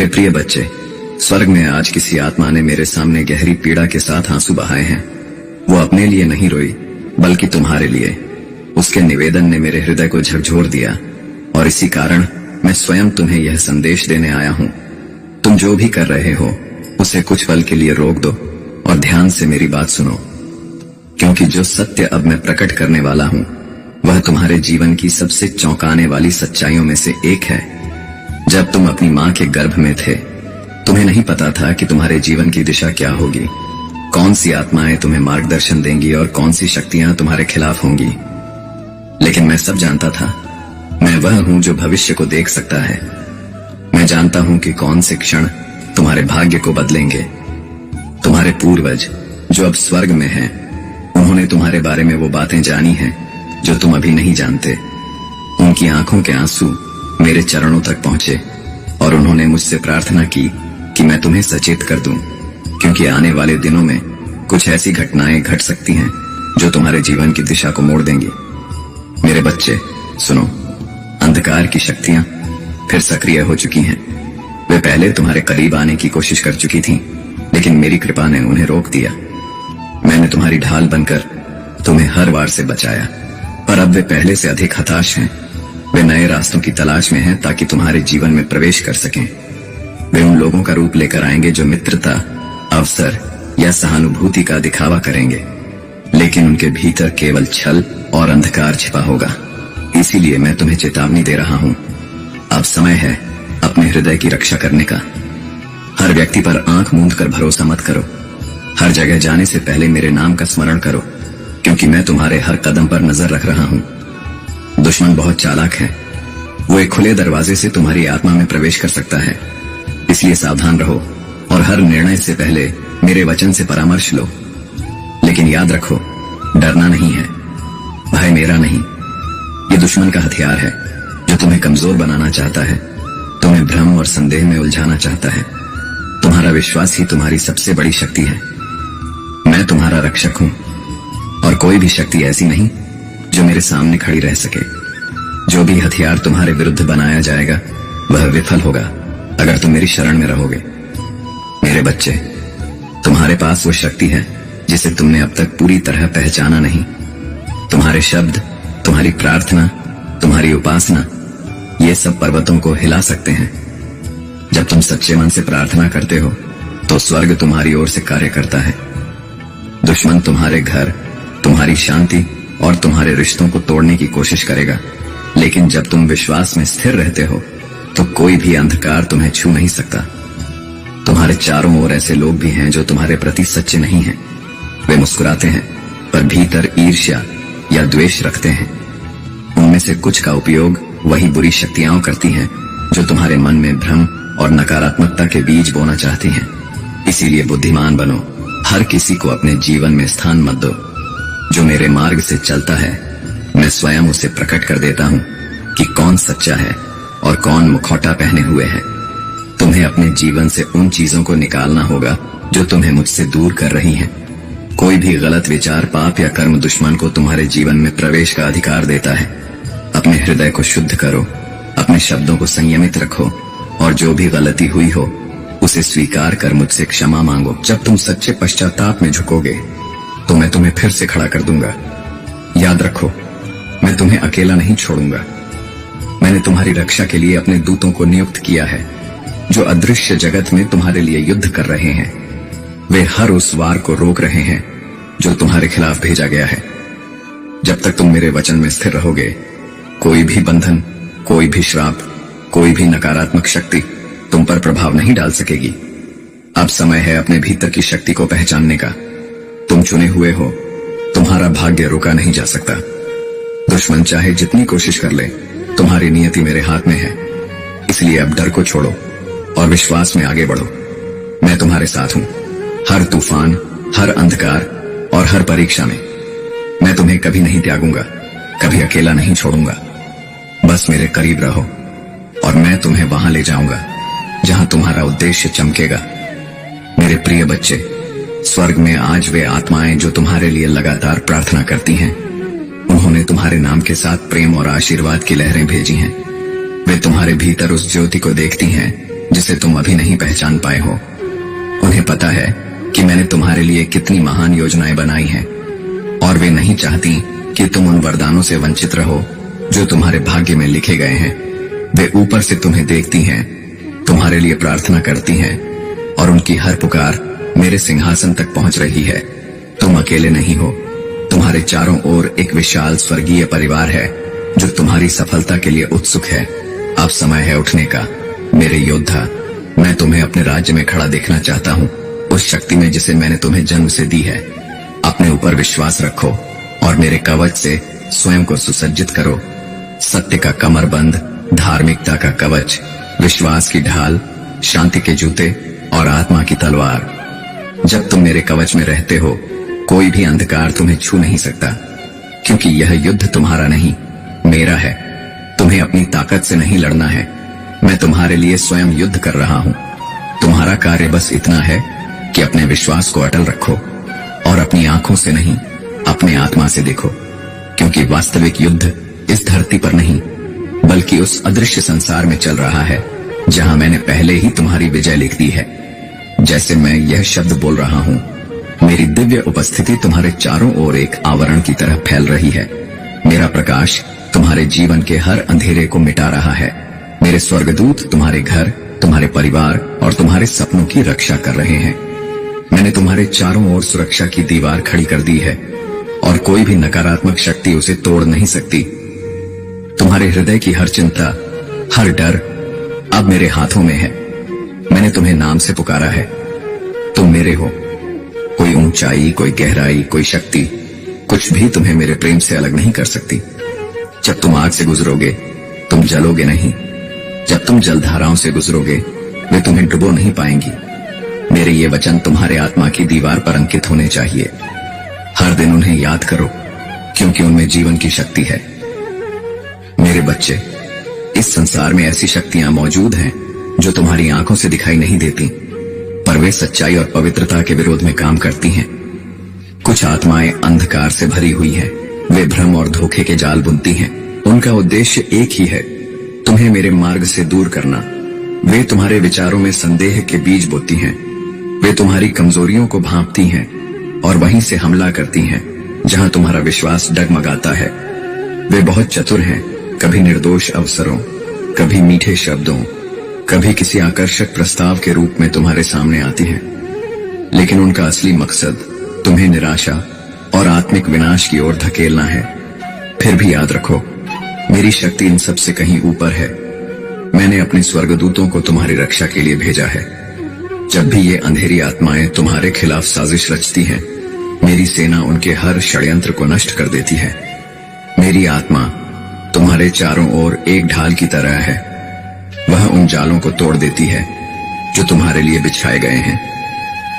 मेरे प्रिय बच्चे, स्वर्ग में आज किसी आत्मा ने मेरे सामने गहरी पीड़ा के साथ आंसू बहाए हैं। वो अपने लिए नहीं रोई, बल्कि तुम्हारे लिए। उसके निवेदन ने मेरे हृदय को झकझोर दिया और इसी कारण मैं स्वयं तुम्हें यह संदेश देने आया हूँ। तुम जो भी कर रहे हो उसे कुछ पल के लिए रोक दो और ध्यान से मेरी बात सुनो, क्योंकि जो सत्य अब मैं प्रकट करने वाला हूँ वह तुम्हारे जीवन की सबसे चौंकाने वाली सच्चाइयों में से एक है। जब तुम अपनी माँ के गर्भ में थे, तुम्हें नहीं पता था कि तुम्हारे जीवन की दिशा क्या होगी, कौन सी आत्माएं तुम्हें मार्गदर्शन देंगी और कौन सी शक्तियां तुम्हारे खिलाफ होंगी। लेकिन मैं सब जानता था। मैं वह हूं जो भविष्य को देख सकता है। मैं जानता हूं कि कौन से क्षण तुम्हारे भाग्य को बदलेंगे। तुम्हारे पूर्वज जो अब स्वर्ग में हैं, उन्होंने तुम्हारे बारे में वो बातें जानी हैं जो तुम अभी नहीं जानते। उनकी आंखों के आंसू मेरे चरणों तक पहुंचे और उन्होंने मुझसे प्रार्थना की कि मैं तुम्हें सचेत कर दूं, क्योंकि आने वाले दिनों में कुछ ऐसी घटनाएं घट सकती हैं जो तुम्हारे जीवन की दिशा को मोड़ देंगी। मेरे बच्चे सुनो, अंधकार की शक्तियां फिर सक्रिय हो चुकी हैं। वे पहले तुम्हारे करीब आने की कोशिश कर चुकी थीं, लेकिन मेरी कृपा ने उन्हें रोक दिया। मैंने तुम्हारी ढाल बनकर तुम्हें हर वार से बचाया, पर अब वे पहले से अधिक हताश हैं। वे नए रास्तों की तलाश में हैं ताकि तुम्हारे जीवन में प्रवेश कर सकें। वे उन लोगों का रूप लेकर आएंगे जो मित्रता, अवसर या सहानुभूति का दिखावा करेंगे, लेकिन उनके भीतर केवल छल और अंधकार छिपा होगा। इसीलिए मैं तुम्हें चेतावनी दे रहा हूं। अब समय है अपने हृदय की रक्षा करने का। हर व्यक्ति पर आंख मूंद कर भरोसा मत करो। हर जगह जाने से पहले मेरे नाम का स्मरण करो, क्योंकि मैं तुम्हारे हर कदम पर नजर रख रहा हूं। दुश्मन बहुत चालाक है। वो एक खुले दरवाजे से तुम्हारी आत्मा में प्रवेश कर सकता है। इसलिए सावधान रहो और हर निर्णय से पहले मेरे वचन से परामर्श लो। लेकिन याद रखो, डरना नहीं है, भय मेरा नहीं। ये दुश्मन का हथियार है जो तुम्हें कमजोर बनाना चाहता है, तुम्हें भ्रम और संदेह में उलझाना चाहता है। तुम्हारा विश्वास ही तुम्हारी सबसे बड़ी शक्ति है। मैं तुम्हारा रक्षक हूं और कोई भी शक्ति ऐसी नहीं जो मेरे सामने खड़ी रह सके। जो भी हथियार तुम्हारे विरुद्ध बनाया जाएगा वह विफल होगा अगर तुम मेरी शरण में रहोगे। मेरे बच्चे, तुम्हारे पास वो शक्ति है जिसे तुमने अब तक पूरी तरह पहचाना नहीं। तुम्हारे शब्द, तुम्हारी प्रार्थना, तुम्हारी उपासना, ये सब पर्वतों को हिला सकते हैं। जब तुम सच्चे मन से प्रार्थना करते हो तो स्वर्ग तुम्हारी ओर से कार्य करता है। दुश्मन तुम्हारे घर, तुम्हारी शांति और तुम्हारे रिश्तों को तोड़ने की कोशिश करेगा, लेकिन जब तुम विश्वास में स्थिर रहते हो तो कोई भी अंधकार तुम्हें छू नहीं सकता। तुम्हारे चारों ओर ऐसे लोग भी हैं जो तुम्हारे प्रति सच्चे नहीं हैं। वे मुस्कुराते हैं पर भीतर ईर्ष्या या द्वेष रखते हैं। उनमें से कुछ का उपयोग वही बुरी शक्तियां करती हैं जो तुम्हारे मन में भ्रम और नकारात्मकता के बीज बोना चाहती हैं। इसीलिए बुद्धिमान बनो। हर किसी को अपने जीवन में स्थान मत दो। जो मेरे मार्ग से चलता है, मैं स्वयं उसे प्रकट कर देता हूँ कि कौन सच्चा है और कौन मुखौटा पहने हुए है। तुम्हें अपने जीवन से उन चीजों को निकालना होगा जो तुम्हें मुझसे दूर कर रही हैं। कोई भी गलत विचार, पाप या कर्म दुश्मन को तुम्हारे जीवन में प्रवेश का अधिकार देता है। अपने हृदय को शुद्ध करो, अपने शब्दों को संयमित रखो और जो भी गलती हुई हो उसे स्वीकार कर मुझसे क्षमा मांगो। जब तुम सच्चे पश्चाताप में झुकोगे तो मैं तुम्हें फिर से खड़ा कर दूंगा। याद रखो, मैं तुम्हें अकेला नहीं छोड़ूंगा। मैंने तुम्हारी रक्षा के लिए अपने दूतों को नियुक्त किया है जो अदृश्य जगत में तुम्हारे लिए युद्ध कर रहे हैं। वे हर उस वार को रोक रहे हैं जो तुम्हारे खिलाफ भेजा गया है। जब तक तुम मेरे वचन में स्थिर रहोगे, कोई भी बंधन, कोई भी श्राप, कोई भी नकारात्मक शक्ति तुम पर प्रभाव नहीं डाल सकेगी। अब समय है अपने भीतर की शक्ति को पहचानने का। तुम चुने हुए हो, तुम्हारा भाग्य रोका नहीं जा सकता। दुश्मन चाहे जितनी कोशिश कर ले, तुम्हारी नियति मेरे हाथ में है। इसलिए अब डर को छोड़ो और विश्वास में आगे बढ़ो। मैं तुम्हारे साथ हूं, हर तूफान, हर अंधकार और हर परीक्षा में। मैं तुम्हें कभी नहीं त्यागूंगा, कभी अकेला नहीं छोड़ूंगा। बस मेरे करीब रहो और मैं तुम्हें वहां ले जाऊंगा जहां तुम्हारा उद्देश्य चमकेगा। मेरे प्रिय बच्चे, स्वर्ग में आज वे आत्माएं जो तुम्हारे लिए लगातार प्रार्थना करती हैं, उन्होंने तुम्हारे नाम के साथ प्रेम और आशीर्वाद की लहरें भेजी हैं। वे तुम्हारे भीतर उस ज्योति को देखती हैं जिसे तुम अभी नहीं पहचान पाए हो। उन्हें पता है कि मैंने तुम्हारे लिए कितनी महान योजनाएं बनाई हैं, और वे नहीं चाहती कि तुम उन वरदानों से वंचित रहो जो तुम्हारे भाग्य में लिखे गए हैं। वे ऊपर से तुम्हें देखती हैं, तुम्हारे लिए प्रार्थना करती हैं, और उनकी हर पुकार मेरे सिंहासन तक पहुंच रही है। तुम अकेले नहीं हो, तुम्हारे चारों ओर एक विशाल स्वर्गीय परिवार है जो तुम्हारी सफलता के लिए उत्सुक है। अब समय है उठने का, मेरे योद्धा। मैं तुम्हें अपने राज्य में खड़ा देखना चाहता हूँ, उस शक्ति में जिसे मैंने तुम्हें जन्म से दी है। अपने ऊपर विश्वास रखो और मेरे कवच से स्वयं को सुसज्जित करो। सत्य का कमरबंद, धार्मिकता का कवच, विश्वास की ढाल, शांति के जूते और आत्मा की तलवार। जब तुम मेरे कवच में रहते हो, कोई भी अंधकार तुम्हें छू नहीं सकता, क्योंकि यह युद्ध तुम्हारा नहीं, मेरा है। तुम्हें अपनी ताकत से नहीं लड़ना है, मैं तुम्हारे लिए स्वयं युद्ध कर रहा हूं। तुम्हारा कार्य बस इतना है कि अपने विश्वास को अटल रखो और अपनी आंखों से नहीं, अपने आत्मा से देखो, क्योंकि वास्तविक युद्ध इस धरती पर नहीं, बल्कि उस अदृश्य संसार में चल रहा है जहां मैंने पहले ही तुम्हारी विजय लिख दी है। जैसे मैं यह शब्द बोल रहा हूं, मेरी दिव्य उपस्थिति तुम्हारे चारों ओर एक आवरण की तरह फैल रही है। मेरा प्रकाश तुम्हारे जीवन के हर अंधेरे को मिटा रहा है। मेरे स्वर्गदूत तुम्हारे घर, तुम्हारे परिवार और तुम्हारे सपनों की रक्षा कर रहे हैं। मैंने तुम्हारे चारों ओर सुरक्षा की दीवार खड़ी कर दी है और कोई भी नकारात्मक शक्ति उसे तोड़ नहीं सकती। तुम्हारे हृदय की हर चिंता, हर डर अब मेरे हाथों में है। मैंने तुम्हें नाम से पुकारा है, तुम मेरे हो। कोई ऊंचाई, कोई गहराई, कोई शक्ति, कुछ भी तुम्हें मेरे प्रेम से अलग नहीं कर सकती। जब तुम आग से गुजरोगे, तुम जलोगे नहीं। जब तुम जलधाराओं से गुजरोगे, वे तुम्हें डुबो नहीं पाएंगी। मेरे ये वचन तुम्हारे आत्मा की दीवार पर अंकित होने चाहिए। हर दिन उन्हें याद करो, क्योंकि उनमें जीवन की शक्ति है। मेरे बच्चे, इस संसार में ऐसी शक्तियां मौजूद हैं जो तुम्हारी आंखों से दिखाई नहीं देती, पर वे सच्चाई और पवित्रता के विरोध में काम करती हैं। कुछ आत्माएं अंधकार से भरी हुई हैं, वे भ्रम और धोखे के जाल बुनती हैं। उनका उद्देश्य एक ही है, तुम्हें मेरे मार्ग से दूर करना। वे तुम्हारे विचारों में संदेह के बीज बोती हैं। वे तुम्हारी कमजोरियों को भांपती हैं और वहीं से हमला करती हैं जहां तुम्हारा विश्वास डगमगाता है। वे बहुत चतुर हैं, कभी निर्दोष अवसरों, कभी मीठे शब्दों, कभी किसी आकर्षक प्रस्ताव के रूप में तुम्हारे सामने आती हैं। लेकिन उनका असली मकसद तुम्हें निराशा और आत्मिक विनाश की ओर धकेलना है। फिर भी याद रखो, मेरी शक्ति इन सब से कहीं ऊपर है। मैंने अपने स्वर्गदूतों को तुम्हारी रक्षा के लिए भेजा है। जब भी ये अंधेरी आत्माएं तुम्हारे खिलाफ साजिश रचती हैं, मेरी सेना उनके हर षड्यंत्र को नष्ट कर देती है। मेरी आत्मा तुम्हारे चारों ओर एक ढाल की तरह है। वह उन जालों को तोड़ देती है जो तुम्हारे लिए बिछाए गए हैं।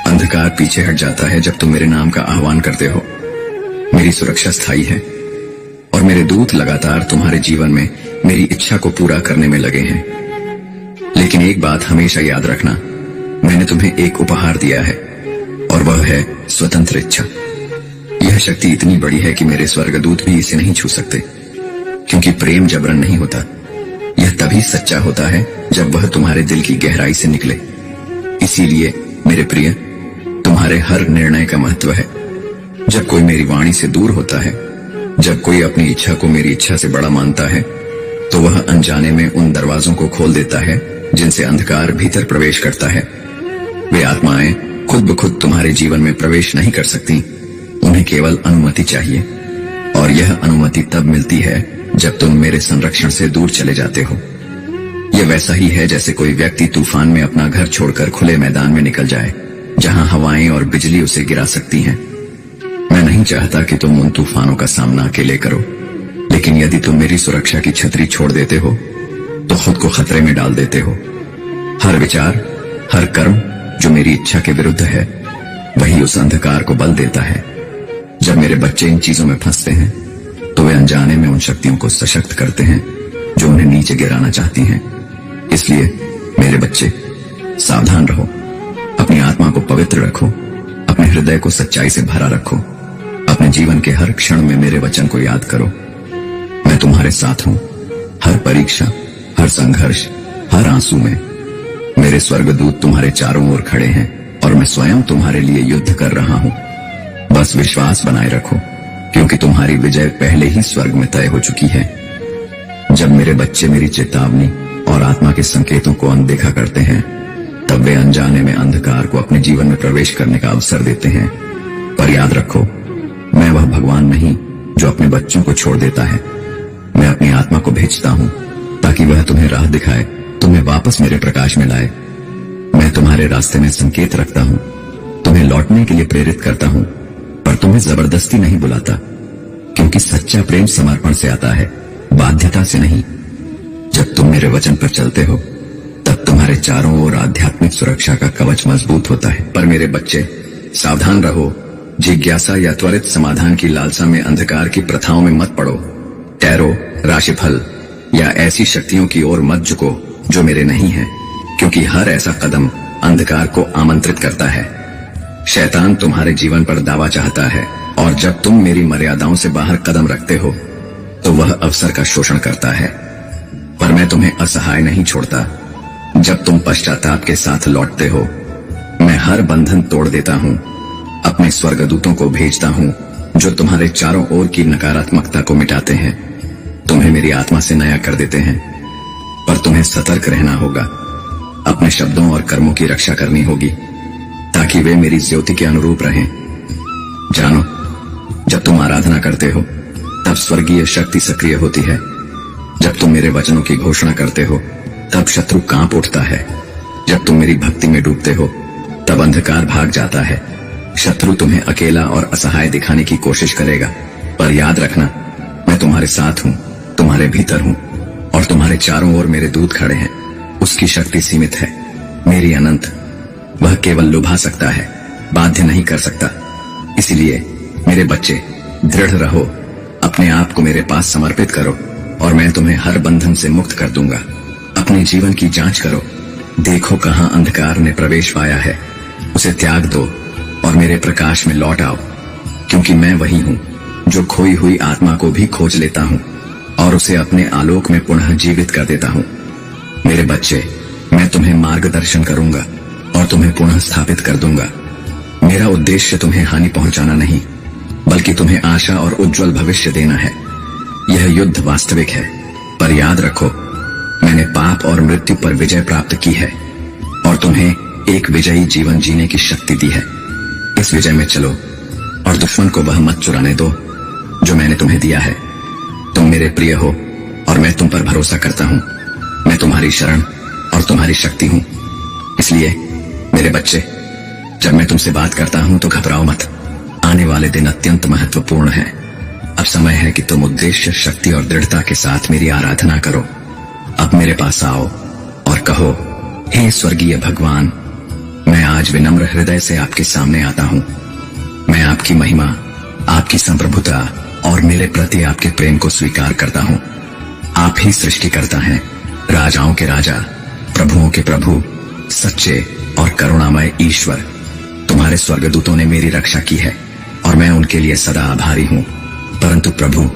अंधकार पीछे हट जाता है जब तुम मेरे नाम का आह्वान करते हो। मेरी सुरक्षा स्थायी है और मेरे दूत लगातार तुम्हारे जीवन में मेरी इच्छा को पूरा करने में लगे हैं। लेकिन एक बात हमेशा याद रखना, मैंने तुम्हें एक उपहार दिया है और वह है स्वतंत्र इच्छा। यह शक्ति इतनी बड़ी है कि मेरे स्वर्गदूत भी इसे नहीं छू सकते, क्योंकि प्रेम जबरन नहीं होता। यह तभी सच्चा होता है जब वह तुम्हारे दिल की गहराई से निकले। इसीलिए मेरे प्रिय, तुम्हारे हर निर्णय का महत्व है। जब कोई मेरी वाणी से दूर होता है, जब कोई अपनी इच्छा को मेरी इच्छा से बड़ा मानता है, तो वह अनजाने में उन दरवाजों को खोल देता है जिनसे अंधकार भीतर प्रवेश करता है। वे आत्माएं खुद ब खुद तुम्हारे जीवन में प्रवेश नहीं कर सकती, उन्हें केवल अनुमति चाहिए। और यह अनुमति तब मिलती है जब तुम मेरे संरक्षण से दूर चले जाते हो। यह वैसा ही है जैसे कोई व्यक्ति तूफान में अपना घर छोड़कर खुले मैदान में निकल जाए, जहां हवाएं और बिजली उसे गिरा सकती हैं। मैं नहीं चाहता कि तुम उन तूफानों का सामना अकेले करो, लेकिन यदि तुम मेरी सुरक्षा की छतरी छोड़ देते हो, तो खुद को खतरे में डाल देते हो। हर विचार, हर कर्म जो मेरी इच्छा के विरुद्ध है, वही उस अंधकार को बल देता है। जब मेरे बच्चे इन चीजों में फंसते हैं, तो वे अनजाने में उन शक्तियों को सशक्त करते हैं जो उन्हें नीचे गिराना चाहती हैं। इसलिए मेरे बच्चे, सावधान रहो, अपनी आत्मा को पवित्र रखो, अपने हृदय को सच्चाई से भरा रखो। अपने जीवन के हर क्षण में मेरे वचन को याद करो। मैं तुम्हारे साथ हूं, हर परीक्षा, हर संघर्ष, हर आंसू में। मेरे स्वर्गदूत तुम्हारे चारों ओर खड़े हैं और मैं स्वयं तुम्हारे लिए युद्ध कर रहा हूँ। बस विश्वास बनाए रखो, क्योंकि तुम्हारी विजय पहले ही स्वर्ग में तय हो चुकी है। जब मेरे बच्चे मेरी चेतावनी और आत्मा के संकेतों को अनदेखा करते हैं, तब वे अनजाने में अंधकार को अपने जीवन में प्रवेश करने का अवसर देते हैं। पर याद रखो, मैं वह भगवान नहीं जो अपने बच्चों को छोड़ देता है। मैं अपनी आत्मा को भेजता हूँ ताकि वह तुम्हें राह दिखाए, तुम्हें वापस मेरे प्रकाश में लाए। मैं तुम्हारे रास्ते में संकेत रखता हूँ, तुम्हें लौटने के लिए प्रेरित करता हूँ, पर तुम्हें जबरदस्ती नहीं बुलाता, क्योंकि सच्चा प्रेम समर्पण से आता है, बाध्यता से नहीं। जब तुम मेरे वचन पर चलते हो, तब तुम्हारे चारों ओर आध्यात्मिक सुरक्षा का कवच मजबूत होता है। पर मेरे बच्चे, सावधान रहो। जिज्ञासा या त्वरित समाधान की लालसा में अंधकार की प्रथाओं में मत पड़ो। टैरो, राशिफल या ऐसी शक्तियों की ओर मत झुको जो मेरे नहीं है, क्योंकि हर ऐसा कदम अंधकार को आमंत्रित करता है। शैतान तुम्हारे जीवन पर दावा चाहता है, और जब तुम मेरी मर्यादाओं से बाहर कदम रखते हो, तो वह अवसर का शोषण करता है। पर मैं तुम्हें असहाय नहीं छोड़ता। जब तुम पश्चाताप के साथ लौटते हो, मैं हर बंधन तोड़ देता हूँ। अपने स्वर्गदूतों को भेजता हूँ जो तुम्हारे चारों ओर की नकारात्मकता को मिटाते हैं, तुम्हें मेरी आत्मा से नया कर देते हैं। पर तुम्हें सतर्क रहना होगा, अपने शब्दों और कर्मों की रक्षा करनी होगी, ताकि वे मेरी ज्योति के अनुरूप रहें। जानो, जब तुम आराधना करते हो, तब स्वर्गीय शक्ति सक्रिय होती है। जब तुम मेरे वचनों की घोषणा करते हो, तब शत्रु कांप उठता है। जब तुम मेरी भक्ति में डूबते हो, तब अंधकार भाग जाता है। शत्रु तुम्हें अकेला और असहाय दिखाने की कोशिश करेगा, पर याद रखना, मैं तुम्हारे साथ हूँ, तुम्हारे भीतर हूँ, और तुम्हारे चारों ओर मेरे दूत खड़े हैं। उसकी शक्ति सीमित है, मेरी अनंत। वह केवल लुभा सकता है, बाध्य नहीं कर सकता। इसलिए मेरे बच्चे, दृढ़ रहो, अपने आप को मेरे पास समर्पित करो, और मैं तुम्हें हर बंधन से मुक्त कर दूंगा। अपने जीवन की जांच करो, देखो कहाँ अंधकार ने प्रवेश पाया है, उसे त्याग दो और मेरे प्रकाश में लौट आओ, क्योंकि मैं वही हूँ जो खोई हुई आत्मा को भी खोज लेता हूँ और उसे अपने आलोक में पुनः जीवित कर देता हूँ। मेरे बच्चे, मैं तुम्हें मार्गदर्शन करूंगा और तुम्हें पुनः स्थापित कर दूंगा। मेरा उद्देश्य तुम्हें हानि पहुंचाना नहीं, बल्कि तुम्हें आशा और उज्जवल भविष्य देना है। यह युद्ध वास्तविक है, पर याद रखो, मैंने पाप और मृत्यु पर विजय प्राप्त की है और तुम्हें एक विजयी जीवन जीने की शक्ति दी है। इस विजय में चलो और दुश्मन को वह मत चुराने दो जो मैंने तुम्हें दिया है। तुम मेरे प्रिय हो और मैं तुम पर भरोसा करता हूँ। मैं तुम्हारी शरण और तुम्हारी शक्ति हूँ। इसलिए मेरे बच्चे, जब मैं तुमसे बात करता हूँ तो घबराओ मत। आने वाले दिन अत्यंत महत्वपूर्ण हैं। अब समय है कि तुम उद्देश्य, शक्ति और दृढ़ता के साथ मेरी आराधना करो। अब मेरे पास आओ और कहो, हे स्वर्गीय भगवान, मैं आज विनम्र हृदय से आपके सामने आता हूँ। मैं आपकी महिमा, आपकी संप्रभुता और मेरे प्रति आपके प्रेम को स्वीकार करता हूँ। आप ही सृष्टिकर्ता हैं, राजाओं के राजा, प्रभुओं के प्रभु, सच्चे और करुणामय ईश्वर। तुम्हारे स्वर्गदूतों ने मेरी रक्षा की है और मैं उनके लिए सदा आभारी हूँ। परंतु प्रभु,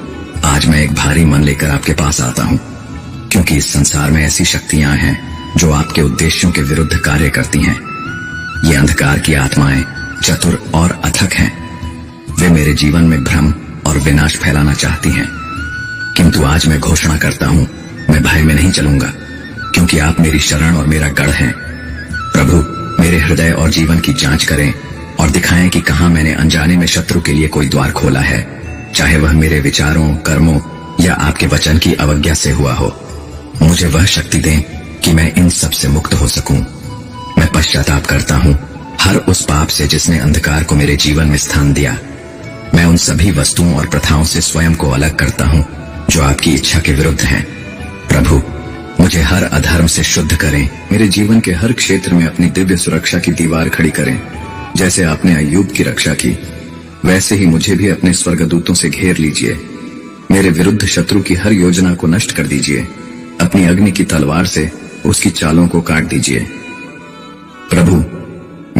आज मैं एक भारी मन लेकर आपके पास आता हूँ, क्योंकि इस संसार में ऐसी शक्तियां हैं जो आपके उद्देश्यों के विरुद्ध कार्य करती हैं। ये अंधकार की आत्माएं चतुर और अथक हैं। वे मेरे जीवन में भ्रम और विनाश फैलाना चाहती हैं, किंतु आज मैं घोषणा करता हूँ, मैं भय में नहीं चलूंगा, क्योंकि आप मेरी शरण और मेरा गढ़ हैं। प्रभु, मेरे हृदय और जीवन की जांच करें और दिखाएं कि कहाँ मैंने अनजाने में शत्रु के लिए कोई द्वार खोला है, चाहे वह मेरे विचारों, कर्मों या आपके वचन की अवज्ञा से हुआ हो। मुझे वह शक्ति दें कि मैं इन सब से मुक्त हो सकूं। मैं पश्चाताप करता हूँ हर उस पाप से जिसने अंधकार को मेरे जीवन में स्थान दिया। मैं उन सभी वस्तुओं और प्रथाओं से स्वयं को अलग करता हूँ जो आपकी इच्छा के विरुद्ध हैं। प्रभु, मुझे हर अधर्म से शुद्ध करें। मेरे जीवन के हर क्षेत्र में अपनी दिव्य सुरक्षा की दीवार खड़ी करें। जैसे आपने अय्यूब की रक्षा की, वैसे ही मुझे भी अपने स्वर्गदूतों से घेर लीजिए। मेरे विरुद्ध शत्रु की हर योजना को नष्ट कर दीजिए। अपनी अग्नि की तलवार से उसकी चालों को काट दीजिए। प्रभु,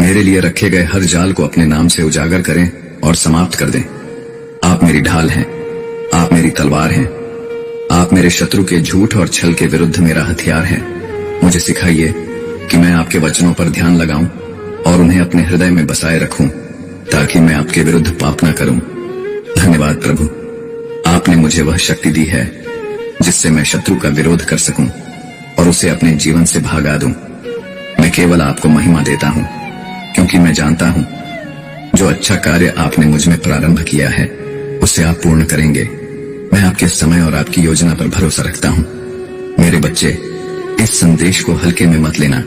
मेरे लिए रखे गए हर जाल को अपने नाम से उजागर करें और समाप्त कर दें। आप मेरी ढाल हैं, आप मेरी तलवार हैं, आप मेरे शत्रु के झूठ और छल के विरुद्ध मेरा हथियार हैं। मुझे सिखाइए कि मैं आपके वचनों पर ध्यान लगाऊं और उन्हें अपने हृदय में बसाए रखूं, ताकि मैं आपके विरुद्ध पाप न करूं। धन्यवाद प्रभु, आपने मुझे वह शक्ति दी है जिससे मैं शत्रु का विरोध कर सकूं और उसे अपने जीवन से भागा दूं। मैं केवल आपको महिमा देता हूं, क्योंकि मैं जानता हूं जो अच्छा कार्य आपने मुझ में प्रारंभ किया है उसे आप पूर्ण करेंगे। मैं आपके समय और आपकी योजना पर भरोसा रखता हूं। मेरे बच्चे, इस संदेश को हल्के में मत लेना,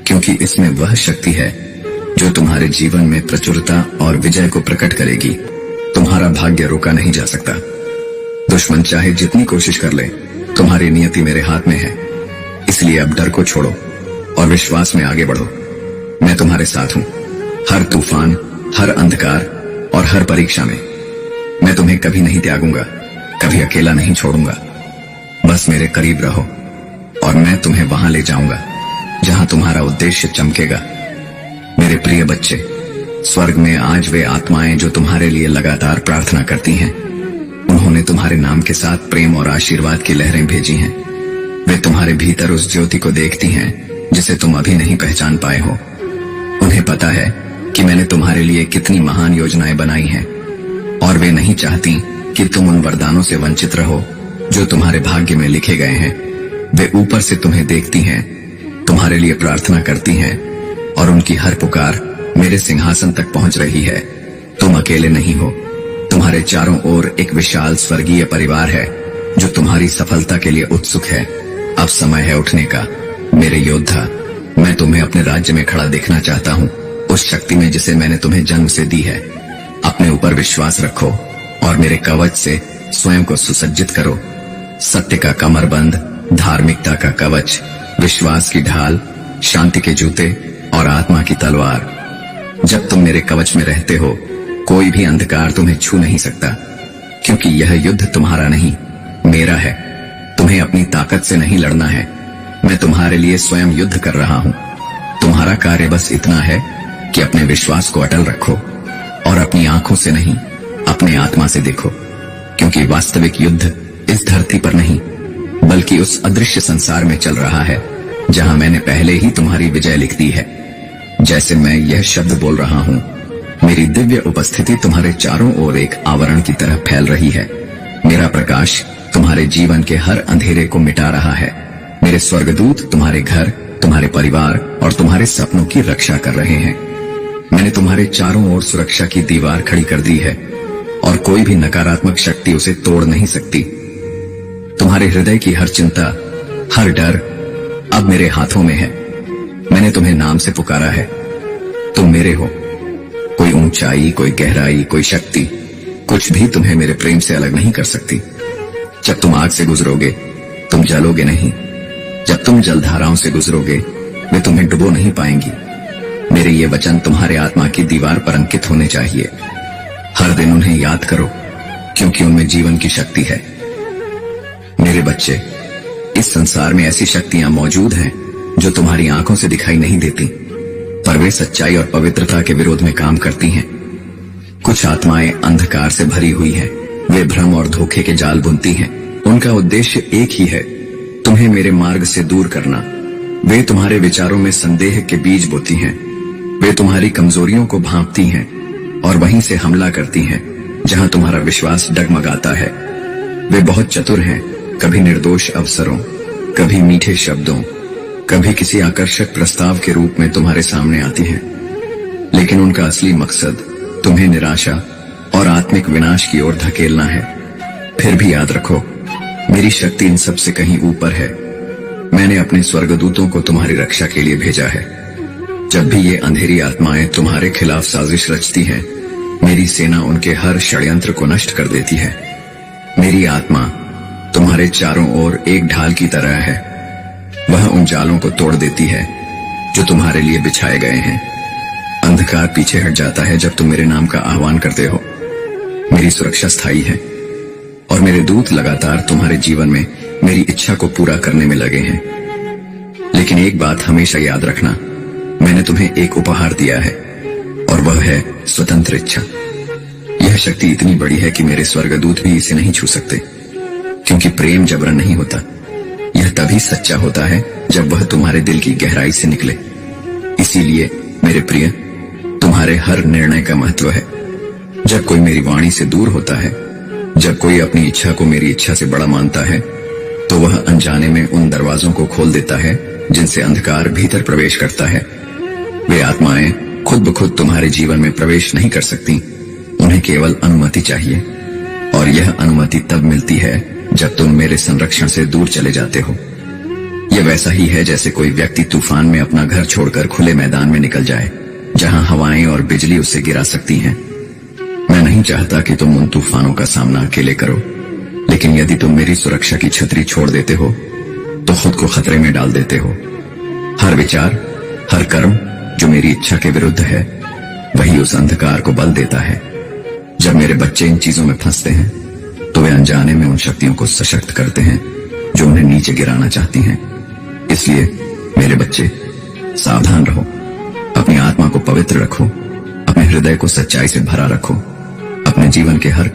क्योंकि इसमें वह शक्ति है जो तुम्हारे जीवन में प्रचुरता और विजय को प्रकट करेगी। तुम्हारा भाग्य रोका नहीं जा सकता। दुश्मन चाहे जितनी कोशिश कर ले, तुम्हारी नियति मेरे हाथ में है। इसलिए अब डर को छोड़ो और विश्वास में आगे बढ़ो। मैं तुम्हारे साथ हूं, हर तूफान, हर अंधकार और हर परीक्षा में। मैं तुम्हें कभी नहीं त्यागूंगा, कभी अकेला नहीं छोड़ूंगा। बस मेरे करीब रहो और मैं तुम्हें वहां ले जाऊंगा जहां तुम्हारा उद्देश्य चमकेगा। मेरे प्रिय बच्चे, स्वर्ग में आज वे आत्माएं जो तुम्हारे लिए लगातार प्रार्थना करती हैं, उन्होंने तुम्हारे नाम के साथ प्रेम और आशीर्वाद की लहरें भेजी हैं। वे तुम्हारे भीतर उस ज्योति को देखती हैं जिसे तुम अभी नहीं पहचान पाए हो। उन्हें पता है कि मैंने तुम्हारे लिए कितनी महान योजनाएं बनाई हैं, और वे नहीं चाहती कि तुम उन वरदानों से वंचित रहो जो तुम्हारे भाग्य में लिखे गए हैं। वे ऊपर से तुम्हें देखती हैं, तुम्हारे लिए प्रार्थना करती हैं, और उनकी हर पुकार मेरे सिंहासन तक पहुंच रही है। तुम अकेले नहीं हो, तुम्हारे चारों ओर एक विशाल स्वर्गीय परिवार है जो तुम्हारी सफलता के लिए उत्सुक है। अब समय है उठने का, मेरे योद्धा। मैं तुम्हें अपने राज्य में खड़ा देखना चाहता हूँ, उस शक्ति में जिसे मैंने तुम्हें जन्म से दी है। अपने ऊपर विश्वास रखो और मेरे कवच से स्वयं को सुसज्जित करो। सत्य का कमरबंद, धार्मिकता का कवच, विश्वास की ढाल, शांति के जूते और आत्मा की तलवार। जब तुम मेरे कवच में रहते हो, कोई भी अंधकार तुम्हें छू नहीं सकता, क्योंकि यह युद्ध तुम्हारा नहीं, मेरा है। तुम्हें अपनी ताकत से नहीं लड़ना है, मैं तुम्हारे लिए स्वयं युद्ध कर रहा हूं। तुम्हारा कार्य बस इतना है कि अपने विश्वास को अटल रखो और अपनी आंखों से नहीं, अपने आत्मा से देखो, क्योंकि वास्तविक युद्ध इस धरती पर नहीं, बल्कि उस अदृश्य संसार में चल रहा है जहां मैंने पहले ही तुम्हारी विजय लिख दी है। जैसे मैं यह शब्द बोल रहा हूं, मेरी दिव्य उपस्थिति तुम्हारे चारों ओर एक आवरण की तरह फैल रही है। मेरा प्रकाश तुम्हारे जीवन के हर अंधेरे को मिटा रहा है। मेरे स्वर्गदूत तुम्हारे घर, तुम्हारे परिवार और तुम्हारे सपनों की रक्षा कर रहे हैं। मैंने तुम्हारे चारों ओर सुरक्षा की दीवार खड़ी कर दी है और कोई भी नकारात्मक शक्ति उसे तोड़ नहीं सकती। तुम्हारे हृदय की हर चिंता, हर डर अब मेरे हाथों में है। मैंने तुम्हें नाम से पुकारा है, तुम मेरे हो। कोई ऊंचाई, कोई गहराई, कोई शक्ति, कुछ भी तुम्हें मेरे प्रेम से अलग नहीं कर सकती। जब तुम आग से गुजरोगे, तुम जलोगे नहीं। जब तुम जलधाराओं से गुजरोगे, वे तुम्हें डुबो नहीं पाएंगी। मेरे ये वचन तुम्हारे आत्मा की दीवार पर अंकित होने चाहिए। हर दिन उन्हें याद करो, क्योंकि उनमें जीवन की शक्ति है। मेरे बच्चे, इस संसार में ऐसी शक्तियां मौजूद हैं जो तुम्हारी आंखों से दिखाई नहीं देती, पर वे सच्चाई और पवित्रता के विरोध में काम करती हैं। कुछ आत्माएं अंधकार से भरी हुई हैं, वे भ्रम और धोखे के जाल बुनती हैं। उनका उद्देश्य एक ही है, तुम्हें मेरे मार्ग से दूर करना। वे तुम्हारे विचारों में संदेह के बीज बोती हैं। वे तुम्हारी कमजोरियों को भांपती हैं और वहीं से हमला करती हैं जहां तुम्हारा विश्वास डगमगाता है। वे बहुत चतुर हैं, कभी निर्दोष अवसरों, कभी मीठे शब्दों, कभी किसी आकर्षक प्रस्ताव के रूप में तुम्हारे सामने आती हैं। लेकिन उनका असली मकसद तुम्हें निराशा और आत्मिक विनाश की ओर धकेलना है। फिर भी याद रखो, मेरी शक्ति इन सब से कहीं ऊपर है। मैंने अपने स्वर्गदूतों को तुम्हारी रक्षा के लिए भेजा है। जब भी ये अंधेरी आत्माएं तुम्हारे खिलाफ साजिश रचती हैं, मेरी सेना उनके हर षड्यंत्र को नष्ट कर देती है। मेरी आत्मा तुम्हारे चारों ओर एक ढाल की तरह है। वह उन जालों को तोड़ देती है जो तुम्हारे लिए बिछाए गए हैं। अंधकार पीछे हट जाता है जब तुम मेरे नाम का आह्वान करते हो। मेरी सुरक्षा स्थायी है और मेरे दूत लगातार तुम्हारे जीवन में मेरी इच्छा को पूरा करने में लगे हैं। लेकिन एक बात हमेशा याद रखना, मैंने तुम्हें एक उपहार दिया है और वह है स्वतंत्र इच्छा। यह शक्ति इतनी बड़ी है कि मेरे स्वर्गदूत भी इसे नहीं छू सकते, क्योंकि प्रेम जबरन नहीं होता, यह तभी सच्चा होता है जब वह तुम्हारे दिल की गहराई से निकले। इसीलिए मेरे प्रिय, तुम्हारे हर निर्णय का महत्व है। जब कोई मेरी वाणी से दूर होता है, जब कोई अपनी इच्छा को मेरी इच्छा से बड़ा मानता है, तो वह अनजाने में उन दरवाजों को खोल देता है जिनसे अंधकार भीतर प्रवेश करता है। वे आत्माएं खुद ब खुद तुम्हारे जीवन में प्रवेश नहीं कर सकती, उन्हें केवल अनुमति चाहिए। और यह अनुमति तब मिलती है जब तुम मेरे संरक्षण से दूर चले जाते हो। यह वैसा ही है जैसे कोई व्यक्ति तूफान में अपना घर छोड़कर खुले मैदान में निकल जाए, जहां हवाएं और बिजली उसे गिरा सकती हैं। मैं नहीं चाहता कि तुम उन तूफानों का सामना अकेले करो, लेकिन यदि तुम मेरी सुरक्षा की छतरी छोड़ देते हो तो खुद को खतरे में डाल देते हो। हर विचार, हर कर्म जो मेरी इच्छा के विरुद्ध है, वही उस अंधकार को बल देता है। जब मेरे बच्चे इन चीजों में फंसते हैं तो वे अनजाने में उन शक्तियों को सशक्त करते हैं जो उन्हें नीचे गिराना चाहती हैं। इसलिए मेरे बच्चे, सावधान रहो, अपनी आत्मा को पवित्र रखो, अपने हृदय को सच्चाई से भरा रखो, अपने जीवन के हर